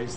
22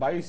22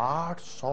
800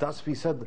10%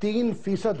3%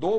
2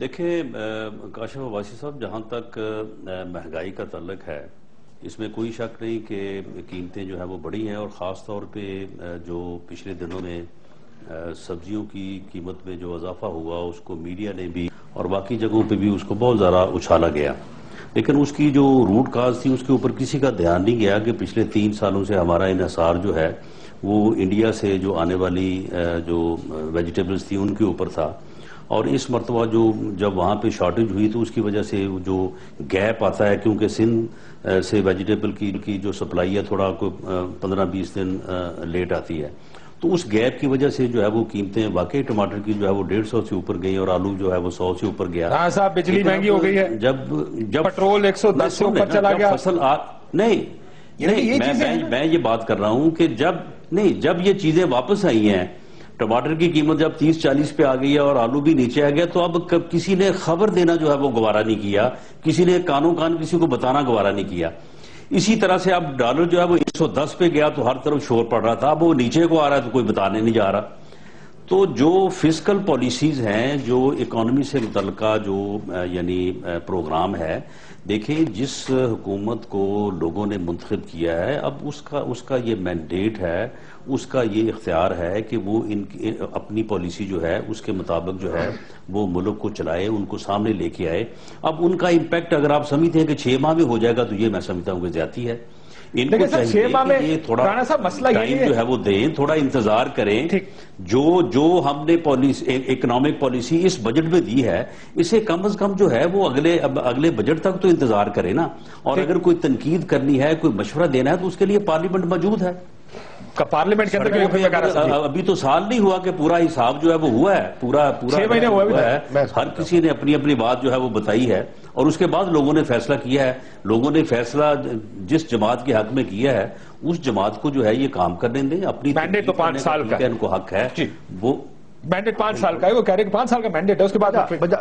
دیکھیں کاشف عباسی صاحب، جہاں تک مہنگائی کا تعلق ہے اس میں کوئی شک نہیں کہ قیمتیں جو ہیں وہ بڑی ہیں، اور خاص طور پہ جو پچھلے دنوں میں سبزیوں کی قیمت میں جو اضافہ ہوا اس کو میڈیا نے بھی اور باقی جگہوں پہ بھی اس کو بہت زیادہ اچھالا گیا، لیکن اس کی جو روٹ کاز تھی اس کے اوپر کسی کا دھیان نہیں گیا کہ پچھلے 3 سالوں سے ہمارا انحصار جو ہے وہ انڈیا سے جو آنے والی جو ویجیٹیبلز تھی ان کے اوپر تھا، اور اس مرتبہ جب وہاں پہ شارٹیج ہوئی تو اس کی وجہ سے جو گیپ آتا ہے، کیونکہ سندھ سے ویجیٹیبل کی جو سپلائی ہے تھوڑا 15-20 دن لیٹ آتی ہے، تو اس گیپ کی وجہ سے جو ہے وہ قیمتیں واقعی ٹماٹر کی جو ہے وہ 150 سے اوپر گئی اور آلو جو ہے وہ 100 سے اوپر گیا۔ ہاں صاحب، بجلی مہنگی ہو گئی ہے، جب پٹرول 110 سے اوپر چلا گیا، فصل میں یہ بات کر رہا ہوں کہ جب یہ چیزیں واپس آئی ہیں، ٹماٹر کی قیمت جب 30-40 پہ آ گئی ہے اور آلو بھی نیچے آ گیا، تو اب کسی نے خبر دینا جو ہے وہ گوارا نہیں کیا، کسی نے کانوں کان کسی کو بتانا گوارا نہیں کیا۔ اسی طرح سے اب ڈالر جو ہے وہ 110 پہ گیا تو ہر طرف شور پڑ رہا تھا، اب وہ نیچے کو آ رہا ہے تو کوئی بتانے نہیں جا رہا۔ تو جو فسکل پالیسیز ہیں، جو اکانومی سے متعلقہ جو یعنی پروگرام ہے، دیکھیں جس حکومت کو لوگوں نے منتخب کیا ہے، اب اس کا یہ مینڈیٹ ہے، اس کا یہ اختیار ہے کہ وہ اپنی پالیسی جو ہے اس کے مطابق جو ہے وہ ملک کو چلائے، ان کو سامنے لے کے آئے۔ اب ان کا امپیکٹ اگر آپ سمجھتے ہیں کہ 6 ماہ میں ہو جائے گا تو یہ میں سمجھتا ہوں کہ زیادتی ہے۔ ان کو چاہیے کہ یہ تھوڑا ٹائم جو ہے وہ دیں، تھوڑا انتظار کریں۔ جو ہم نے اکنامک پالیسی اس بجٹ میں دی ہے، اسے کم از کم جو ہے وہ اگلے بجٹ تک تو انتظار کریں نا، اور اگر کوئی تنقید کرنی ہے، کوئی مشورہ دینا ہے تو اس کے لیے پارلیمنٹ موجود ہے۔ پارلیمنٹ کے اندر ابھی تو سال نہیں ہوا کہ پورا حساب جو ہے وہ ہوا ہے، پورا 6 مہینے ہوا ہے، ہر کسی نے اپنی بات جو ہے وہ بتائی ہے، اور اس کے بعد لوگوں نے فیصلہ کیا ہے۔ لوگوں نے فیصلہ جس جماعت کے حق میں کیا ہے اس جماعت کو جو ہے یہ کام کرنے دیں، اپنی مینڈیٹ تو 5 سال کا ان کو حق ہے، وہ مینڈیٹ 5 سال کا ہے، وہ کہہ رہے ہیں کہ 5 سال کا مینڈیٹ ہے، اس کے بعد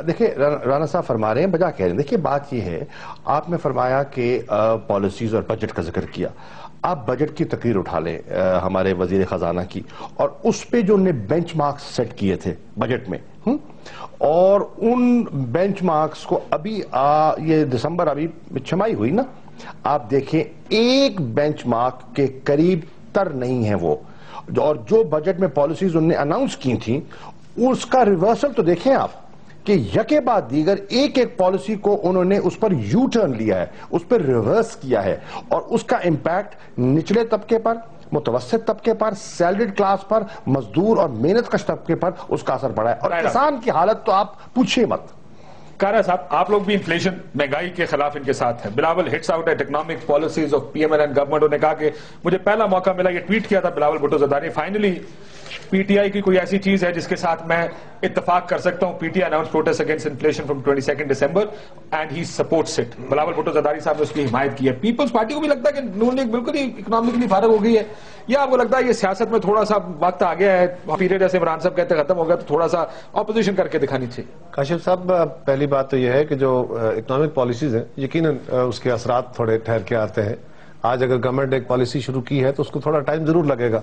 دیکھیں رانا صاحب فرما رہے ہیں، بجا کہہ رہے ہیں۔ دیکھیں بات یہ ہے، آپ نے فرمایا کہ پالیسیز اور بجٹ کا ذکر کیا، آپ بجٹ کی تقریر اٹھا لیں ہمارے وزیر خزانہ کی، اور اس پہ جو انہوں نے بینچ مارکس سیٹ کیے تھے بجٹ میں، اور ان بینچ مارکس کو ابھی یہ دسمبر ابھی چھمائی ہوئی نا، آپ دیکھیں ایک بینچ مارک کے قریب تر نہیں ہے وہ، اور جو بجٹ میں پالیسیز انہوں نے اناؤنس کی تھیں اس کا ریورسل تو دیکھیں آپ کہ یکے بعد دیگر ایک پالیسی کو انہوں نے اس پر یو ٹرن لیا ہے، اس پر ریورس کیا ہے، اور اس کا امپیکٹ نچلے طبقے پر، متوسط طبقے پر، سیلریڈ کلاس پر، مزدور اور محنت کش طبقے پر اس کا اثر پڑا ہے، اور کسان کی حالت تو آپ پوچھیں مت۔ کارا صاحب، آپ لوگ بھی انفلیشن مہنگائی کے خلاف ان کے ساتھ ہیں۔ Bilawal hits out at economic policies of P M L and government, انہوں نے کہا کہ مجھے پہلا موقع ملا، یہ ٹویٹ کیا تھا Bilawal Bhutto Zardari, finally P T I کی کوئی ایسی چیز ہے جس کے ساتھ میں اتفاق کر سکتا ہوں۔ P T I announce protest against inflation from 22 December and he sports it. Bilawal Bhutto Zardari صاحب نے اس کی حمایت کی ہے۔ پیپلز پارٹی کو بھی لگتا ہے کہ نون لیگ بالکل ہی اکنامکلی فارغ ہو گئی ہے، یا آپ کو لگتا ہے یہ سیاست میں تھوڑا سا وقت آ گیا ہے، پیریڈ جیسے عمران صاحب کہتے ہیں ختم ہو گیا، تو تھوڑا سا اپوزیشن کر کے دکھانی چاہیے؟ کاشف صاحب، پہلی بات تو یہ ہے کہ جو اکنامک پالیسیز ہیں یقیناً اس کے اثرات تھوڑے ٹھہر کے آتے ہیں۔ آج اگر گورنمنٹ ایک پالیسی شروع کی ہے تو اس کو تھوڑا ٹائم ضرور لگے گا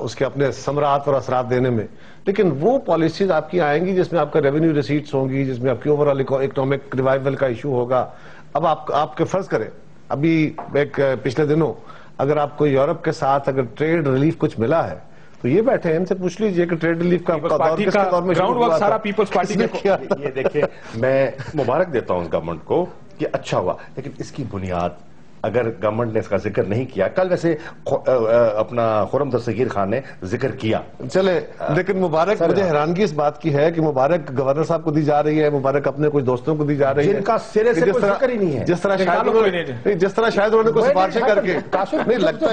اس کے اپنے ثمرات اور اثرات دینے میں، لیکن وہ پالیسیز آپ کی آئیں گی جس میں آپ کا ریونیو ریسیٹس ہوں گی، جس میں آپ کی اوور آل اکنامک ریوائول کا ایشو ہوگا۔ اب آپ کے فرض کریں ابھی ایک پچھلے دنوں اگر آپ کو یورپ کے ساتھ اگر ٹریڈ ریلیف کچھ ملا ہے تو یہ بیٹھے ہیں ان سے پوچھ لیجئے کہ ٹریڈ ریلیف کا دور کس کے دور میں شروع ہوا تھا؟ پیپلز پارٹی نے کیا؟ یہ دیکھیں، میں مبارک دیتا ہوں اس گورنمنٹ کو کہ اچھا ہوا، لیکن اس کی بنیاد اگر گورنمنٹ نے اس کا ذکر نہیں کیا، کل ویسے اپنا خرم دستگیر خان نے ذکر کیا، چلے، لیکن مبارک مجھے حیرانگی اس بات کی ہے کہ مبارک گورنر صاحب کو دی جا رہی ہے، مبارک اپنے کچھ دوستوں کو دی جا رہی ہے جن کا سرے سے کوئی ذکر ہی نہیں ہے، جس طرح شاید انہوں نے کوئی سفارشیں کر کے نہیں لگتا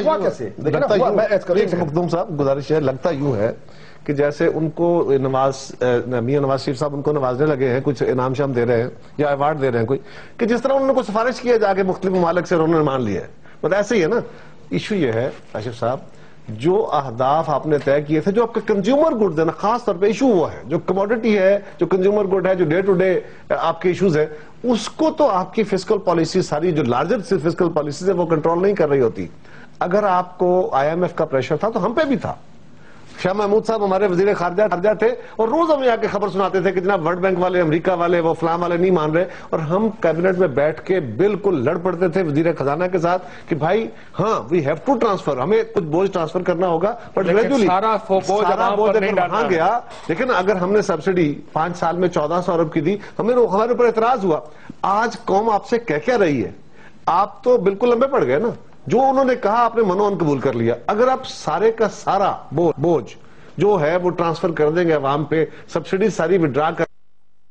مخدوم صاحب گزارش ہے، لگتا یوں ہے کہ جیسے ان کو میاں نواز شریف صاحب ان کو نوازنے لگے ہیں، کچھ انعام شام دے رہے ہیں یا ایوارڈ دے رہے ہیں کوئی، کہ جس طرح انہوں نے کوئی سفارش کیا جا کے مختلف ممالک سے انہوں نے مان لیا ہے، مطلب ایسے ہی ہے نا۔ ایشو یہ ہے کاشف صاحب، جو اہداف آپ نے طے کیے تھے، جو آپ کے کنزیومر گڈ ہے نا، خاص طور پہ ایشو ہوا ہے جو کموڈٹی ہے، جو کنزیومر گڈ ہے، جو ڈے ٹو ڈے آپ کے ایشوز ہیں، اس کو تو آپ کی فسکل پالیسی ساری جو لارجر فسکل پالیسیز ہے وہ کنٹرول نہیں کر رہی ہوتی۔ اگر آپ کو آئی ایم ایف کا پریشر تھا تو ہم پہ بھی تھا، شاہ محمود صاحب ہمارے وزیر خارجہ تھے اور روز ہمیں آ کے خبر سناتے تھے کہ جناب ورلڈ بینک والے، امریکہ والے، وہ فلاں والے نہیں مان رہے، اور ہم کیبنٹ میں بیٹھ کے بالکل لڑ پڑتے تھے وزیر خزانہ کے ساتھ کہ بھائی ہاں وی ہیو ٹو ٹرانسفر، ہمیں کچھ بوجھ ٹرانسفر کرنا ہوگا، بٹ گریجولی سارا بوجھ وہاں گیا. لیکن اگر ہم نے سبسڈی 5 سال میں 1400 ارب کی دی، ہمارے اوپر اعتراض ہوا. آج قوم آپ سے کیا رہی ہے؟ آپ تو بالکل لمبے پڑ گئے نا. جو انہوں نے کہا آپ نے منوان قبول کر لیا. اگر آپ سارے کا سارا بوجھ جو ہے وہ ٹرانسفر کر دیں گے عوام پہ، سبسڈی ساری وڈرا کر،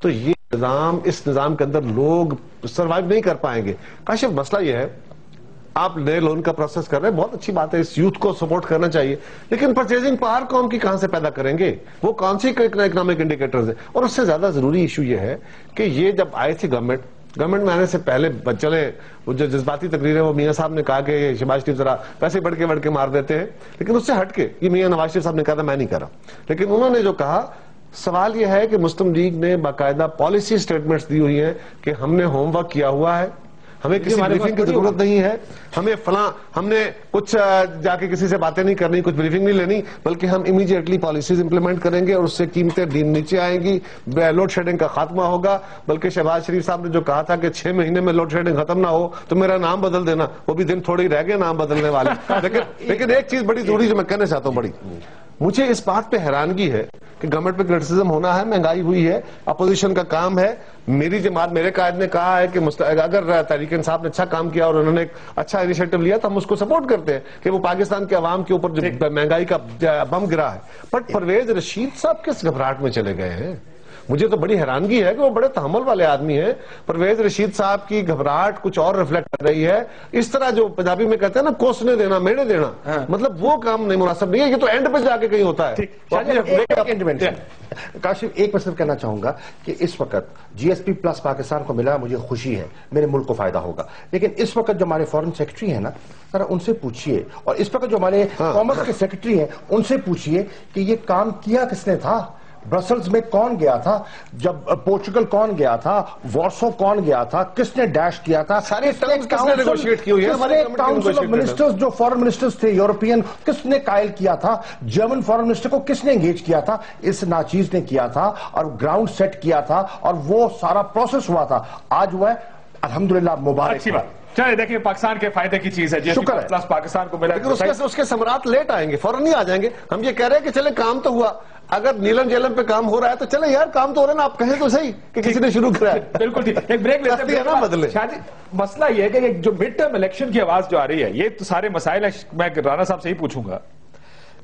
تو یہ نظام، اس نظام کے اندر لوگ سروائیو نہیں کر پائیں گے. کاشف مسئلہ یہ ہے، آپ نئے لون کا پروسیس کر رہے ہیں، بہت اچھی بات ہے، اس یوتھ کو سپورٹ کرنا چاہیے، لیکن پرچیزنگ پاور قوم کی کہاں سے پیدا کریں گے؟ وہ کون سی اکنامک انڈیکیٹرز ہیں؟ اور اس سے زیادہ ضروری ایشو یہ ہے کہ یہ جب آئے تھی گورنمنٹ میں آنے سے پہلے چلے وہ جو جذباتی تقریر ہے، وہ میاں صاحب نے کہا کہ شہباز شریف ذرا پیسے بڑھ کے مار دیتے ہیں، لیکن اس سے ہٹ کے یہ میاں نواز شریف صاحب نے کہا تھا میں نہیں کر رہا. لیکن انہوں نے جو کہا، سوال یہ ہے کہ مسلم لیگ نے باقاعدہ پالیسی سٹیٹمنٹس دی ہوئی ہیں کہ ہم نے ہوم ورک کیا ہوا ہے، ہمیں کسی بریفنگ کی ضرورت نہیں ہے، ہم نے کچھ جا کے کسی سے باتیں نہیں کرنی، کچھ بریفنگ نہیں لینی، بلکہ ہم امیڈیٹلی پالیسیز امپلیمنٹ کریں گے اور اس سے قیمتیں نیچے آئیں گی، لوڈ شیڈنگ کا خاتمہ ہوگا. بلکہ شہباز شریف صاحب نے جو کہا تھا کہ 6 مہینے میں لوڈ شیڈنگ ختم نہ ہو تو میرا نام بدل دینا، وہ بھی دن تھوڑے ہی رہ گئے نام بدلنے والے. لیکن ایک چیز بڑی ضروری جو میں کہنا چاہتا ہوں، مجھے اس بات پہ حیرانگی ہے کہ گورنمنٹ پہ کرٹیسزم ہونا ہے، مہنگائی ہوئی ہے، اپوزیشن کا کام ہے. میری جماعت، میرے قائد نے کہا ہے کہ اگر تحریک انصاف نے اچھا کام کیا اور انہوں نے ایک اچھا انیشیٹو لیا تو ہم اس کو سپورٹ کرتے ہیں کہ وہ پاکستان کے عوام کے اوپر جو مہنگائی کا بم گرا ہے. بٹ پرویز رشید صاحب کس گھبراہٹ میں چلے گئے ہیں؟ مجھے تو بڑی حیرانگی ہے کہ وہ بڑے تحمل والے آدمی ہیں. پرویز رشید صاحب کی گھبراہٹ کچھ اور ریفلیکٹ کر رہی ہے. اس طرح جو پنجابی میں کہتے ہیں نا کوسنے دینا، میڑے دینا، مطلب وہ کام نہیں مناسب نہیں ہے. یہ تو اینڈ پہ جا کے کہیں ہوتا ہے. کاشف ایک میں صرف کہنا چاہوں گا کہ اس وقت جی ایس پی پلس پاکستان کو ملا، مجھے خوشی ہے، میرے ملک کو فائدہ ہوگا. لیکن اس وقت جو ہمارے فارن سیکرٹری ہیں نا، ذرا ان سے پوچھئے، اور اس وقت جو ہمارے کامرس کے سیکرٹری ہیں ان سے پوچھئے کہ یہ کام کیا کس نے تھا؟ برسلز میں کون گیا تھا؟ جب پورچگل کون گیا تھا؟ وارسو کون گیا تھا؟ کس نے ڈیش کیا تھا؟ سارے ٹرمز کس نے نیگوشیٹ کی ہوئی ہے؟ کاؤنسل آف منسٹرز جو فارن منسٹرز تھے یورپین، کس نے قائل کیا تھا؟ جرمن فارن منسٹر کو کس نے انگیج کیا تھا؟ اس ناچیز نے کیا تھا اور گراؤنڈ سیٹ کیا تھا اور وہ سارا پروسیس ہوا تھا. آج ہوا ہے، الحمدللہ، مبارک. اچھی بات. چلے دیکھیں، پاکستان کے فائدے کی چیز ہے، شکر ہے پلس پاکستان کو ملا. لیکن اس کے ثمرات لیٹ آئیں گے، فوراً نہیں آ جائیں گے. ہم یہ کہہ رہے ہیں کہ چلے کام تو ہوا. اگر نیلم جیلم پہ کام ہو رہا ہے تو چلے یار کام تو ہو رہا ہے نا، آپ کہیں تو صحیح کہ کسی نے شروع کرا ہے. بالکل ٹھیک. ایک بریک لیتے ہیں نا بدلے. مسئلہ یہ ہے کہ جو مڈ ٹرم الیکشن کی آواز جو آ رہی ہے، یہ تو سارے مسائل ہیں. میں رانا صاحب سے ہی پوچھوں گا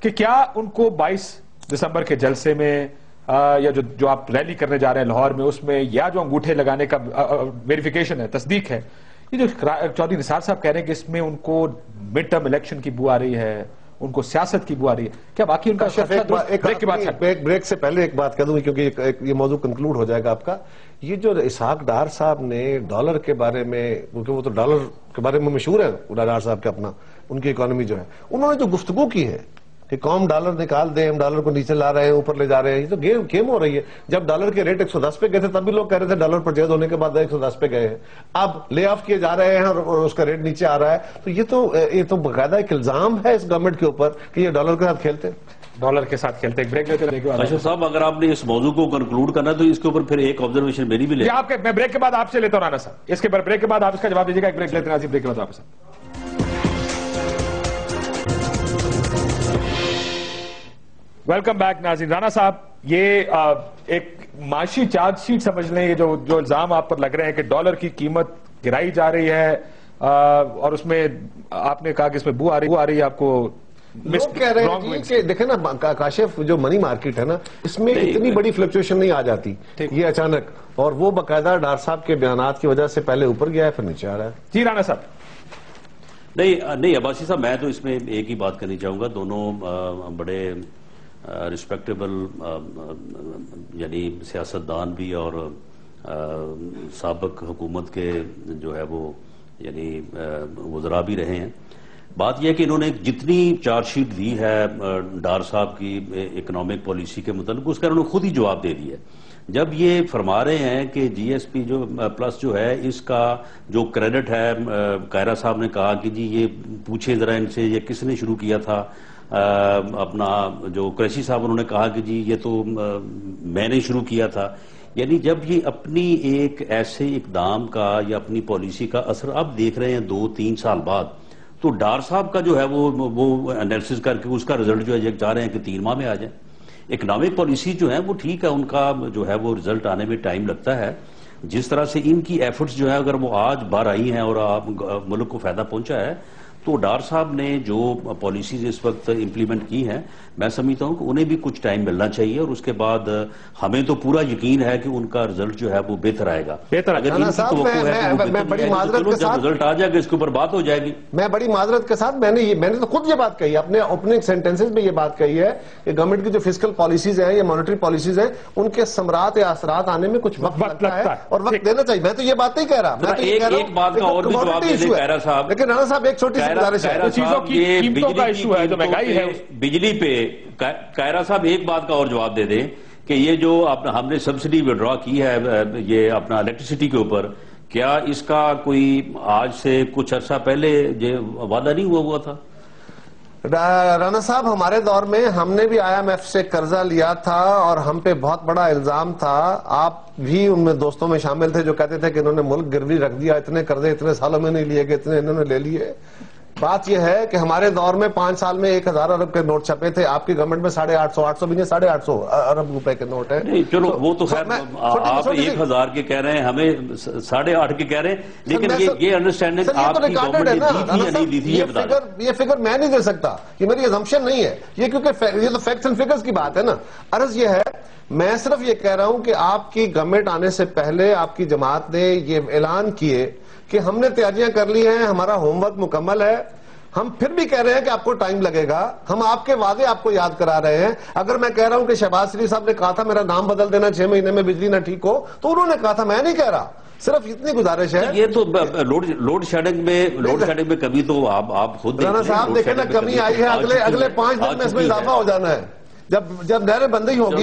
کہ کیا ان کو 22 دسمبر کے جلسے میں یا جو آپ ریلی کرنے جا رہے ہیں لاہور میں، اس میں یا جو انگوٹھے لگانے کا ویریفیکیشن ہے، تصدیق ہے، یہ جو چودھری نثار صاحب کہہ رہے ہیں کہ اس میں ان کو مڈ ٹرم الیکشن کی بو آ رہی ہے، ان کو سیاست کی بو آ رہی ہے، کیا باقی ان کا بریک سے پہلے ایک بات کہہ دوں گی کیونکہ یہ موضوع کنکلوڈ ہو جائے گا آپ کا. یہ جو اسحاق ڈار صاحب نے ڈالر کے بارے میں، کیونکہ وہ تو ڈالر کے بارے میں مشہور ہے ڈار صاحب کا، اپنا ان کی اکانومی جو ہے، انہوں نے جو گفتگو کی ہے کہ قوم ڈالر نکال دیں، ہم ڈالر کو نیچے لا رہے ہیں، اوپر لے جا رہے ہیں، یہ تو گیم ہو رہی ہے. جب ڈالر کے ریٹ 110 پہ گئے تھے تب بھی لوگ کہہ رہے تھے ڈالر پرچیز ہونے کے بعد 110 پہ گئے ہیں. اب لے آف کیے جا رہے ہیں اور اس کا ریٹ نیچے آ رہا ہے. تو یہ تو باقاعدہ ایک الزام ہے اس گورنمنٹ کے اوپر کہ یہ ڈالر کے ساتھ کھیلتے ہیں. ڈالر کے ساتھ کھیلتے. ایک بریک لیتے. اشرف صاحب، اگر آپ نے اس موضوع کو کنکلوڈ کرنا تو اس کے اوپر پھر ایک آبزرویشن میری بھی لے. میں بریک کے بعد آپ سے لیتا ہوں رانا صاحب، اس کے بعد بریک کے بعد آپ اس کا جواب دیجیے گا. ایک بریک لیتے ہیں، بریک کے بعد واپس. ویلکم بیک ناظرین. رانا صاحب، یہ ایک معاشی چارج شیٹ سمجھ لیں، یہ جو الزام آپ پر لگ رہے ہیں کہ ڈالر کی قیمت گرائی جا رہی ہے اور اس میں آپ نے کہا کہ اس میں بو آ رہی ہے آپ کو. لوگ کہہ رہے ہیں کہ دیکھیں نا کاشف، جو منی مارکیٹ ہے نا، اس میں اتنی بڑی فلکچویشن نہیں آ جاتی یہ اچانک، اور وہ باقاعدہ ڈار صاحب کے بیانات کی وجہ سے پہلے اوپر گیا ہے پھر نیچے آ رہا ہے. جی رانا صاحب. نہیں عباسی صاحب، میں تو اس میں ایک ہی بات کرنی چاہوں گا. دونوں بڑے ریسپیکٹیبل یعنی سیاستدان بھی اور سابق حکومت کے جو ہے وہ یعنی وزراء بھی رہے ہیں. بات یہ ہے کہ انہوں نے جتنی چارج شیٹ دی ہے ڈار صاحب کی اکنامک پالیسی کے متعلق، اس کا انہوں نے خود ہی جواب دے دیا ہے. جب یہ فرما رہے ہیں کہ جی ایس پی جو پلس جو ہے اس کا جو کریڈٹ ہے، کائرہ صاحب نے کہا کہ جی یہ پوچھیں ذرا ان سے یہ کس نے شروع کیا تھا، اپنا جو قریشی صاحب انہوں نے کہا کہ جی یہ تو میں نے شروع کیا تھا. یعنی جب یہ اپنی ایک ایسے اقدام کا یا اپنی پالیسی کا اثر اب دیکھ رہے ہیں 2-3 سال بعد، تو ڈار صاحب کا جو ہے وہ انالیسس کر کے اس کا رزلٹ جو ہے یہ چاہ رہے ہیں کہ 3 ماہ میں آ جائیں. اکنامک پالیسی جو ہے وہ ٹھیک ہے، ان کا جو ہے وہ رزلٹ آنے میں ٹائم لگتا ہے. جس طرح سے ان کی ایفرٹس جو ہے اگر وہ آج باہر آئی ہیں اور ملک کو فائدہ پہنچا ہے، تو ڈار صاحب نے جو پالیسیز اس وقت امپلیمنٹ کی ہیں، میں سمجھتا ہوں کہ انہیں بھی کچھ ٹائم ملنا چاہیے، اور اس کے بعد ہمیں تو پورا یقین ہے کہ ان کا رزلٹ جو ہے وہ بہتر آئے گا. اگر ان کی توقع ہے کہ وہ بہتر آئے گا تو جب رزلٹ آ جائے گا اس کے اوپر بات ہو جائے گی. میں بڑی معذرت کے ساتھ میں نے تو خود یہ بات کہی ہے، اپنے اوپننگ سینٹنسز میں یہ بات کہی ہے کہ گورنمنٹ کی جو فسکل پالیسیز ہیں یا مانیٹری پالیسیز ہیں ان کے ثمرات یا اثرات آنے میں کچھ وقت لگتا ہے اور وقت دینا چاہیے. میں تو یہ بات نہیں کہہ رہا، میں تو یہ کہہ رہا ہوں ایک بات کا اور بھی جواب دے دیں کائرہ صاحب. لیکن رانا صاحب ایک چھوٹی سی گزارش ہے، بجلی پہ کائرہ صاحب ایک بات کا اور جواب دے دیں کہ یہ جو ہم نے سبسڈی وڈرا کی ہے یہ اپنا الیکٹریسٹی کے اوپر، کیا اس کا کوئی آج سے کچھ عرصہ پہلے یہ وعدہ نہیں ہوا تھا؟ رانا صاحب ہمارے دور میں ہم نے بھی IMF سے قرضہ لیا تھا اور ہم پہ بہت بڑا الزام تھا، آپ بھی ان میں دوستوں میں شامل تھے جو کہتے تھے کہ انہوں نے ملک گروی رکھ دیا، اتنے قرضے اتنے سالوں میں نہیں لیے گئے، اتنے انہوں نے لے لیے. بات یہ ہے کہ ہمارے دور میں 5 سال میں 1000 ارب کے نوٹ چھپے تھے، آپ کی گورنمنٹ میں 850 بھی نہیں 850 ارب روپے کے نوٹ ہیں. چلو وہ تو خیر آپ 1000 کے کہہ رہے ہیں، ہمیں 8.5 کے کہہ رہے ہیں، لیکن یہ انڈرسٹینڈنگ آپ کی گورنمنٹ نے دی تھی یا نہیں دی تھی یہ فگر میں نہیں دے سکتا، یہ میری assumption نہیں ہے یہ، کیونکہ یہ تو فیکٹس اینڈ فگرز کی بات ہے نا. عرض یہ ہے میں صرف یہ کہہ رہا ہوں کہ آپ کی گورنمنٹ آنے سے پہلے آپ کی جماعت نے یہ اعلان کیے کہ ہم نے تیاریاں کر لی ہیں، ہمارا ہوم ورک مکمل ہے. ہم پھر بھی کہہ رہے ہیں کہ آپ کو ٹائم لگے گا، ہم آپ کے وعدے آپ کو یاد کرا رہے ہیں. اگر میں کہہ رہا ہوں کہ شہباز شریف صاحب نے کہا تھا میرا نام بدل دینا 6 مہینے میں بجلی نہ ٹھیک ہو، تو انہوں نے کہا تھا، میں نہیں کہہ رہا. صرف اتنی گزارش ہے. یہ تو لوڈ شیڈنگ میں کمی تو آپ خود رانا صاحب دیکھیں نا کمی آئی ہے، اگلے 5 دن میں اس میں اضافہ ہو جانا ہے. جب نہریں بندی ہوگی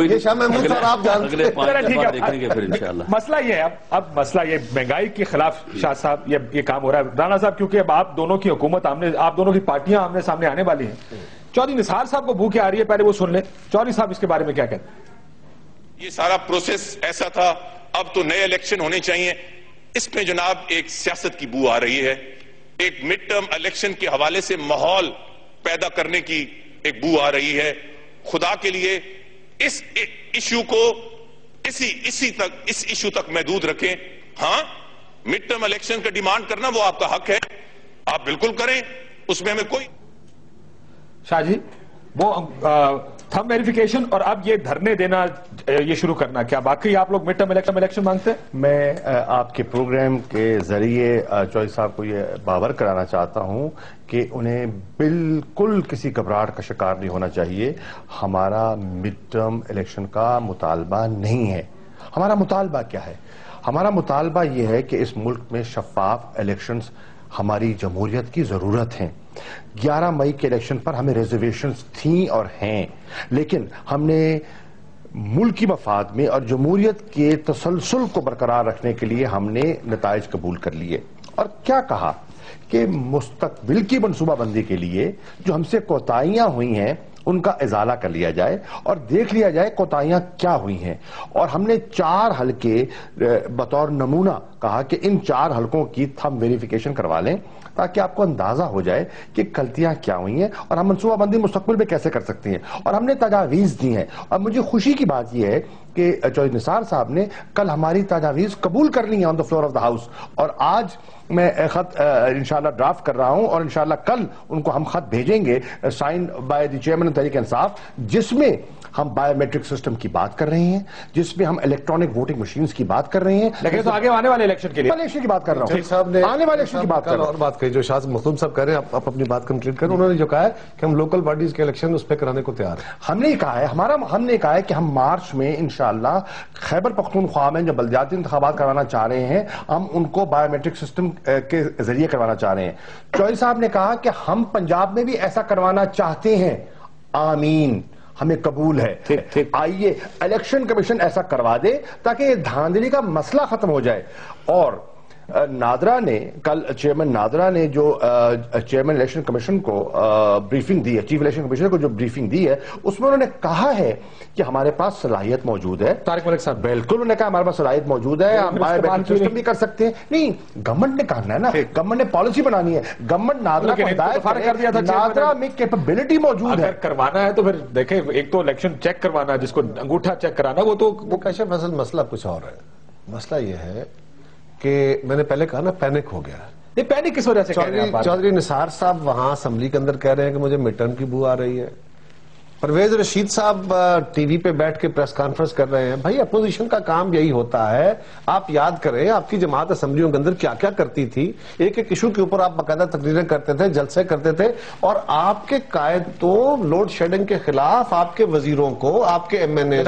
یہ شاہ محمود صاحب آپ جانتے ہیں. مسئلہ یہ ہے، اب مسئلہ یہ مہنگائی کے خلاف شاہ صاحب یہ کام ہو رہا ہے. رانا صاحب کیونکہ اب آپ دونوں کی حکومت آپ دونوں کی پارٹیاں آمنے سامنے آنے والی ہیں، چودھری نثار صاحب کو بھوکے آ رہی ہے، پہلے وہ سن لیں. چودھری صاحب اس کے بارے میں کیا کہتے ہیں؟ یہ سارا پروسیس ایسا تھا، اب تو نئے الیکشن ہونے چاہیے. اس میں جناب ایک سیاست کی بو آ رہی ہے، ایک مڈ ٹرم الیکشن کے حوالے سے ماحول پیدا کرنے کی ایک بو آ رہی ہے. خدا کے لیے اس ایشو کو اس ایشو تک محدود رکھیں. ہاں مڈ ٹرم الیکشن کا ڈیمانڈ کرنا وہ آپ کا حق ہے، آپ بالکل کریں، اس میں ہمیں کوئی. شاہ جی وہ تھم ویریفیکیشن اور اب یہ دھرنے دینا یہ شروع کرنا، کیا باقی آپ لوگ مڈ ٹرم الیکشن مانگتے ہیں؟ میں آپ کے پروگرام کے ذریعے چوہدری صاحب کو یہ باور کرانا چاہتا ہوں کہ انہیں بالکل کسی گھبراہٹ کا شکار نہیں ہونا چاہیے. ہمارا مڈ ٹرم الیکشن کا مطالبہ نہیں ہے. ہمارا مطالبہ کیا ہے؟ ہمارا مطالبہ یہ ہے کہ اس ملک میں شفاف الیکشنز ہماری جمہوریت کی ضرورت ہیں. 11 مئی کے الیکشن پر ہمیں ریزرویشنز تھیں اور ہیں، لیکن ہم نے ملکی مفاد میں اور جمہوریت کے تسلسل کو برقرار رکھنے کے لیے ہم نے نتائج قبول کر لیے اور کیا کہا کہ مستقبل کی منصوبہ بندی کے لیے جو ہم سے کوتاہیاں ہوئی ہیں ان کا ازالہ کر لیا جائے اور دیکھ لیا جائے کوتاہیاں کیا ہوئی ہیں. اور ہم نے 4 حلقے بطور نمونہ کہا کہ ان 4 حلقوں کی تھم ویریفیکیشن کروا لیں تاکہ آپ کو اندازہ ہو جائے کہ غلطیاں کیا ہوئی ہیں اور ہم منصوبہ بندی مستقبل میں کیسے کر سکتے ہیں. اور ہم نے تجاویز دی ہیں اور مجھے خوشی کی بات یہ ہے کہ چوہدری نثار صاحب نے کل ہماری تجاویز قبول کر لی ہیں on the floor of the house, اور آج میں خط انشاءاللہ ڈرافٹ کر رہا ہوں اور انشاءاللہ کل ان کو ہم خط بھیجیں گے sign by the chairman Tehreek Insaf, جس میں ہم بایو میٹرک سسٹم کی بات کر رہے ہیں، جس میں ہم الیکٹرانک ووٹنگ مشینز کی بات کر رہے ہیں. لیکن تو آگے آنے والے الیکشن کے لیے الیکشن کی بات کر رہا ہوں، صاحب نے آنے والے الیکشن کی بات کر رہا ہوں. اور بات کہی جو شاہ مخدوم صاحب کہہ رہے ہیں، آپ اپنی بات کمپلیٹ کریں. انہوں نے جو کہا ہے کہ ہم لوکل باڈیز کے الیکشن اس پہ کرانے کو تیار ہیں. ہم نے کہا ہے ہم نے کہا ہے کہ ہم مارچ میں انشاءاللہ خیبر پختونخوا میں جو بلدیاتی انتخابات کروانا چاہ رہے ہیں ہم ان کو بایو میٹرک سسٹم کے ذریعے کروانا چاہ رہے ہیں. چوہدری صاحب نے کہا کہ ہم پنجاب میں بھی ایسا کروانا چاہتے ہیں. آمین. ہمیں قبول ہے. آئیے الیکشن کمیشن ایسا کروا دے تاکہ یہ دھاندلی کا مسئلہ ختم ہو جائے. اور نادرا نے کل چیئرمین نادرا نے جو چیئرمین الیکشن کمیشن کو بریفنگ دی ہے, چیف الیکشن کمیشنر کو جو بریفنگ دی ہے, اس میں انہوں نے کہا ہے کہ ہمارے پاس صلاحیت موجود ہے. طارق ملک صاحب بالکل انہوں نے کہا ہمارے پاس صلاحیت موجود ہے, ہم سسٹم بھی کر سکتے ہیں. نہیں, گورنمنٹ نے کرنا ہے نا, گورنمنٹ نے پالیسی بنانی ہے. گورنمنٹ نادرا کو ہدایت کر دیا تھا, نادرا میں کیپیبلٹی موجود ہے. کروانا ہے تو پھر دیکھیں, ایک تو الیکشن چیک کروانا ہے, جس کو انگوٹھا چیک کرانا, وہ تو کاشف اصل مسئلہ کچھ اور ہے. مسئلہ یہ ہے کہ میں نے پہلے کہا نا, پینک ہو گیا. یہ پینک کس وجہ سے کہہ رہے ہیں؟ چودھری نثار صاحب وہاں اسمبلی کے اندر کہہ رہے ہیں کہ مجھے مڈ ٹرم کی بو آ رہی ہے. پرویز رشید صاحب ٹی وی پہ بیٹھ کے پریس کانفرنس کر رہے ہیں. بھائی اپوزیشن کا کام یہی ہوتا ہے. آپ یاد کریں آپ کی جماعت اسمبلیوں کے اندر کیا کیا کرتی تھی. ایک ایک ایشو کے اوپر آپ باقاعدہ تقریریں کرتے تھے, جلسے کرتے تھے, اور آپ کے قائد تو لوڈ شیڈنگ کے خلاف آپ کے وزیروں کو, آپ کے ایم این اے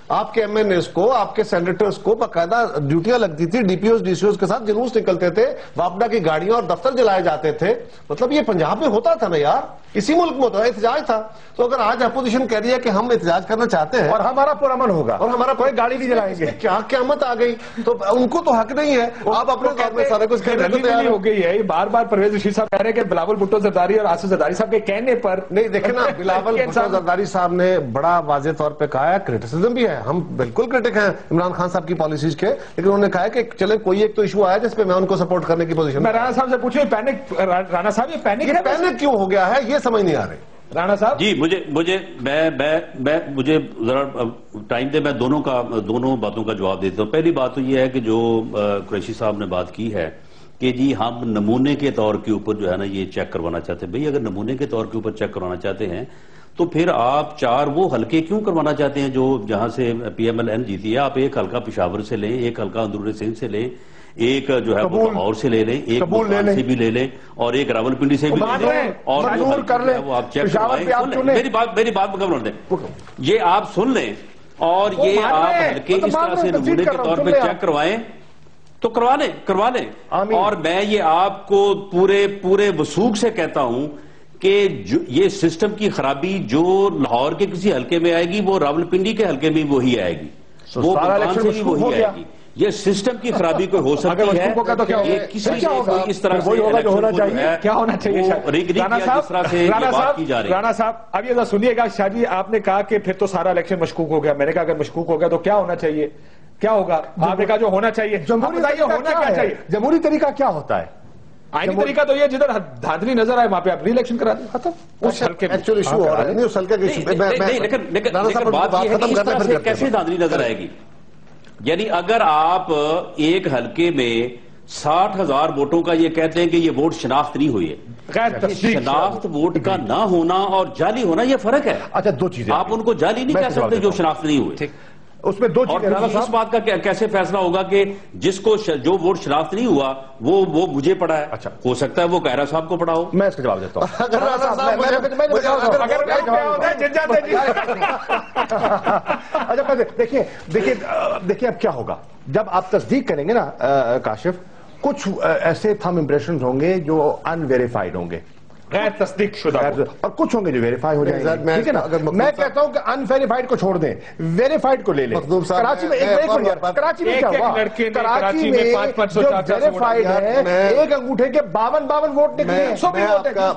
آپ کے ایم این ایز کو, آپ کے سینیٹرز کو باقاعدہ ڈیوٹیاں لگتی تھی. D P Os D C Os کے ساتھ جلوس نکلتے تھے, واپڈا کی گاڑیاں اور دفتر جلائے جاتے تھے. مطلب یہ پنجاب میں ہوتا تھا نا یار, اسی ملک میں ہوتا ہے, احتجاج تھا. تو اگر آج اپوزیشن کہہ رہی ہے کہ ہم احتجاج کرنا چاہتے ہیں اور ہمارا پرامن ہوگا اور ہمارا کوئی گاڑی نہیں جلائیں گے, کیا قیامت آ گئی, تو ان کو تو حق نہیں ہے. آپ اپنے طور میں سارے کچھ کہنے کو تیار ہو گئی ہے. بار بار پرویز رشید صاحب کہہ رہے ہیں کہ بلاول بھٹو زرداری اور آصف زرداری صاحب کے کہنے پر. نہیں دیکھیں نا, بلاول بھٹو زرداری صاحب نے بڑا واضح طور پہ کہا ہے, کرٹیسزم بھی ہے, ہم بالکل کرٹک ہیں عمران خان صاحب کی پالیسیز کے, لیکن انہوں نے کہا ہے کہ چلے کوئی ایک تو ایشو آیا جس پہ میں ان کو سپورٹ کرنے کی پوزیشن. میں رانا صاحب سے پوچھوں, پینک رانا صاحب یہ پینک کیوں ہو گیا ہے, یہ سمجھ نہیں آ رہی. رانا صاحب جی مجھے ذرا ٹائم دے, میں دونوں باتوں کا جواب دیتا ہوں. پہلی بات تو یہ ہے کہ جو قریشی صاحب نے بات کی ہے کہ جی ہم نمونے کے طور کے اوپر جو ہے نا یہ چیک کروانا چاہتے ہیں. بھئی اگر نمونے کے طور کے اوپر چیک کروانا چاہتے ہیں تو پھر آپ 4 وہ حلقے کیوں کروانا چاہتے ہیں جو جہاں سے پی ایم ایل این جیتی ہے. آپ ایک حلقہ پشاور سے لیں, ایک حلقہ اندرون سندھ سے لیں, ایک جو ہے وہ لاہور سے لے لیں, ایک ملتان سے بھی لے لیں, اور ایک راولپنڈی سے بھی لے لیں, اور وہ آپ چیک کروائیں. میری بات مکمل دیں, یہ آپ سن لیں, اور یہ آپ حلقے اس طرح سے نمونے کے طور پہ چیک کروائیں تو کروا لیں. اور میں یہ آپ کو پورے وثوق سے کہتا ہوں کہ یہ سسٹم کی خرابی جو لاہور کے کسی حلقے میں آئے گی وہ راولپنڈی کے حلقے میں وہی آئے گی, وہ ملتان سے بھی وہی آئے گی. یہ سسٹم کی خرابی کوئی ہو سکتی ہے, یہ کسی سے اس طرح سے ہونا چاہیے, کیا ہونا چاہیے. رانا صاحب اب یہ سنیے گا, شاہ جی آپ نے کہا کہ پھر تو سارا الیکشن مشکوک ہو گیا. میں نے کہا اگر مشکوک ہو گیا تو کیا ہونا چاہیے, کیا ہوگا؟ آپ نے کہا جو ہونا چاہیے. جمہوری طریقہ کیا ہوتا ہے؟ آئینی طریقہ تو یہ جدھر دھاندلی نظر آئے وہاں پہ آپ ری الیکشن کرا دیں, ختم. ایکچولی ایشو ہو رہا ہے, نہیں اس حلقے کے لیکن بات یہ ہے کہ اس طرح سے کیسے دھاندلی نظر آئے گی. یعنی اگر آپ ایک حلقے میں 60,000 ووٹوں کا یہ کہتے ہیں کہ یہ ووٹ شناخت نہیں ہوئی ہے, شناخت ووٹ کا نہ ہونا اور جعلی ہونا یہ فرق ہے. اچھا, 2 چیزیں آپ ان کو جعلی نہیں کہہ سکتے جو شناخت نہیں ہوئے. اس میں 2 چیزیں. اور اس بات کا کیسے فیصلہ ہوگا کہ جس کو جو ووٹ شناخت نہیں ہوا وہ مجھے پڑا ہے. اچھا, ہو سکتا ہے وہ قاہرہ صاحب کو پڑا ہو. میں اس کا جواب دیتا ہوں. اچھا دیکھیں اب کیا ہوگا جب آپ تصدیق کریں گے نا کاشف. کچھ ایسے تھم امپریشنز ہوں گے جو ان ویریفائڈ ہوں گے, غیر تصدیق شدہ, اور کچھ ہوں گے جو ویریفائی ہو جائیں گے. ٹھیک ہے نا, میں کہتا ہوں کہ ان ویریفائڈ کو چھوڑ دیں, ویریفائڈ کو لے لیں. کراچی میں کراچی میں کیا ہوا, کراچی میں جو ویریفائڈ ہے ایک انگوٹھے کے 52 ووٹ نکلے.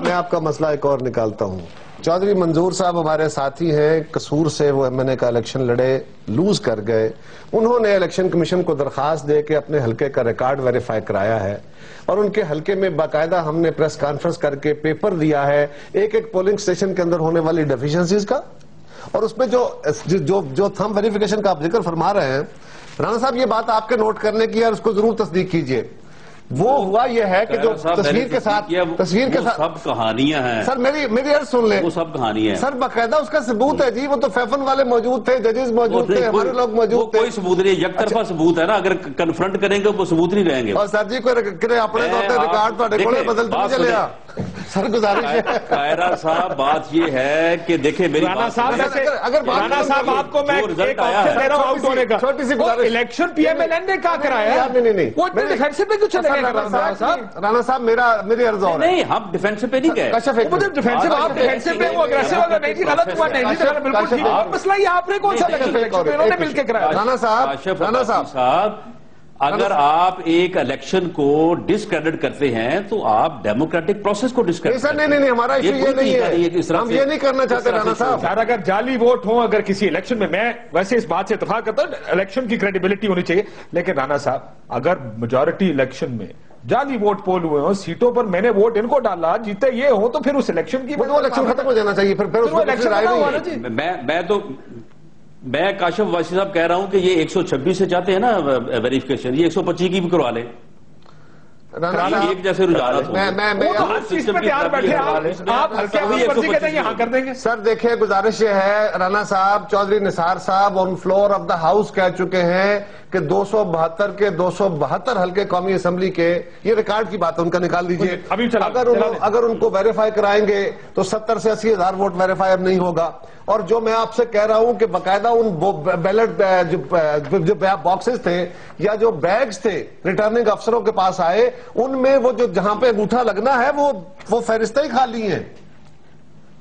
میں آپ کا مسئلہ ایک اور نکالتا ہوں. چودھری منظور صاحب ہمارے ساتھی ہیں, قصور سے وہ ایم این اے کا الیکشن لڑے, لوز کر گئے. انہوں نے الیکشن کمیشن کو درخواست دے کے اپنے حلقے کا ریکارڈ ویریفائی کرایا ہے, اور ان کے حلقے میں باقاعدہ ہم نے پریس کانفرنس کر کے پیپر دیا ہے ایک پولنگ سٹیشن کے اندر ہونے والی ڈیفیشنسیز کا. اور اس میں جو تھم ویریفیکیشن کا آپ ذکر فرما رہے ہیں, رانا صاحب یہ بات آپ کے نوٹ کرنے کی ہے, اور اس کو ضرور تصدیق کیجئے. وہ ہوا یہ ہے کہ جو تصویر کے ساتھ سب کہانیاں ہیں. سر میری عرض سن لیں, وہ سب کہانیاں ہیں سر, باقاعدہ اس کا ثبوت ہے جی. وہ تو فیفن والے موجود تھے, ججز موجود تھے, ہمارے لوگ موجود تھے. کوئی ثبوت نہیں, یک طرفہ ثبوت ہے نا. اگر کنفرنٹ کریں گے وہ ثبوت نہیں رہیں گے. اور سر جی کوئی اپنے طور پہ ریکارڈ تو کھولے بدلتے نہیں چلے آ. سر گزارش ہے قاہرہ صاحب, بات یہ ہے کہ دیکھیں میری رانا صاحب آپ کو میں ایک آپشن دے رہا ہوں آؤٹ ہونے کا. چھوٹی سی گزارش, election P M L N نے کیا کرایا, نہیں, وہ اتنے ڈیفینسو پہ کیوں چلے گئے رانا صاحب میری عرض اور نہیں ہم ڈیفینس پہ نہیں گئے. ڈیفینسو آپ ڈیفینسو پہ وہ اگریسو اگر نہیں تھی غلط ہوا نہیں تھی بالکل ٹھیک. اور مسئلہ یہ آپ نے کون سا الیکشن انہوں نے مل کے کرایا. رانا صاحب اگر آپ ایک الیکشن کو ڈسکریڈٹ کرتے ہیں تو آپ ڈیموکریٹک پروسیس کو ڈسکریڈٹ. نہیں ہمارا ایشو یہ نہیں ہے, ہم یہ نہیں کرنا چاہتے رانا صاحب. یار اگر جعلی ووٹ ہوں اگر کسی الیکشن میں ویسے اس بات سے اتفاق کرتا ہوں الیکشن کی کریڈیبلٹی ہونی چاہیے, لیکن رانا صاحب اگر میجورٹی الیکشن میں جعلی ووٹ پول ہوئے ہوں, سیٹوں پر میں نے ووٹ ان کو ڈالا, جیتے یہ ہوں, تو پھر اس الیکشن کی وہ الیکشن ختم ہو جانا چاہیے. میں کاشف واسی صاحب کہہ رہا ہوں کہ یہ 126 سے چاہتے ہیں نا ویریفیکیشن, یہ 125 کی بھی کروا لیں. ایک جیسے رجحانات سر دیکھیں گزارش یہ ہے, رانا صاحب چودھری نثار صاحب on floor of the house کہہ چکے ہیں کہ 272 کے 272 حلقے قومی اسمبلی کے, یہ ریکارڈ کی بات ہے ان کا, نکال دیجئے. اگر ان کو ویریفائی کرائیں گے تو 70 سے 80 ہزار ووٹ ویریفائی اب نہیں ہوگا. اور جو میں آپ سے کہہ رہا ہوں کہ باقاعدہ ان بیلٹ جو باکسز تھے یا جو بیگز تھے ریٹرننگ افسروں کے پاس آئے, ان میں وہ جو جہاں پہ انگوٹھا لگنا ہے وہ فہرستیں ہی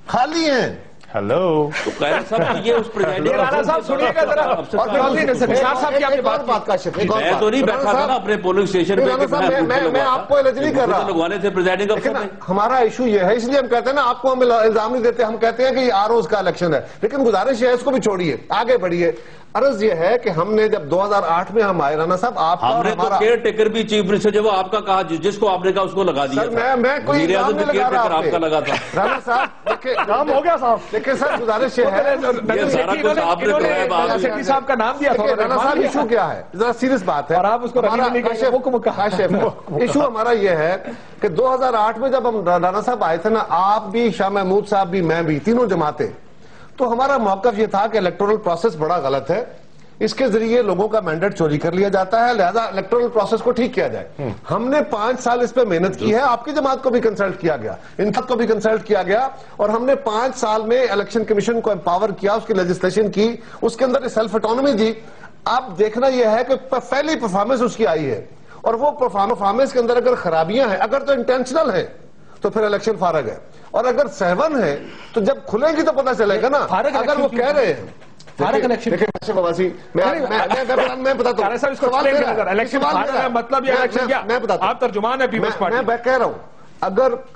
خالی ہیں. ہیلو تو قائد صاحب یہ اس پریزائڈنگ رانا صاحب سنیے گا ذرا, اور نثار صاحب کی آپ نے بات کاشف, میں تو نہیں بیٹھا تھا نا اپنے پولنگ اسٹیشن پہ, میں آپ کو الرج نہیں کر رہا, لگوانے تھے پریزائڈنگ افسر نے. ہمارا ایشو یہ ہے, اس لیے ہم کہتے ہیں نا آپ کو ہم الزام نہیں دیتے, ہم کہتے ہیں کہ یہ آر اوز کا الیکشن ہے, لیکن گزارش ہے اس کو بھی چھوڑیے, آگے بڑھیے. عرض یہ ہے کہ ہم نے جب 2008 میں ہم آئے رانا صاحب, آپ ہم نے تو کیئر ٹیکر بھی چیف منسٹر جب آپ کا کہا, جس کو آپ نے کہا اس کو لگا دیا. میں کوئی اعظم بھی کیئر ٹیکر آپ کا لگا تھا. رانا صاحب دیکھیں کام ہو گیا صاحب, دیکھیں سر گزارش یہ ہے, صاحب کا نام دیا تھا. رانا صاحب ایشو کیا ہے, ذرا سیریس بات ہے, اور آپ اس کو ایشو ہمارا یہ ہے کہ 2008 میں جب ہم رانا صاحب آئے تھے نا, آپ بھی, شاہ محمود صاحب بھی, میں بھی, تینوں جماعتیں, تو ہمارا موقف یہ تھا کہ الیکٹورل پروسیس بڑا غلط ہے, اس کے ذریعے لوگوں کا مینڈیٹ چوری کر لیا جاتا ہے, لہذا الیکٹورل پروسیس کو ٹھیک کیا جائے. ہم نے 5 سال اس پہ محنت کی ہے, آپ کی جماعت کو بھی کنسلٹ کیا گیا, انقلاب کو بھی کنسلٹ کیا گیا, اور ہم نے 5 سال میں الیکشن کمیشن کو امپاور کیا, اس کی لیجسلیشن کی, اس کے اندر سیلف اٹانومی دی. اب دیکھنا یہ ہے کہ پہلی پرفارمنس اس کی آئی ہے, اور وہ پرفارمنس کے اندر اگر خرابیاں ہیں, اگر تو انٹینشنل ہیں تو پھر الیکشن فارغ ہے, اور اگر سہون ہے تو جب کھلیں گی تو پتہ چلے گا نا. اگر وہ کہہ رہے ہیں میں کہہ رہا ہوں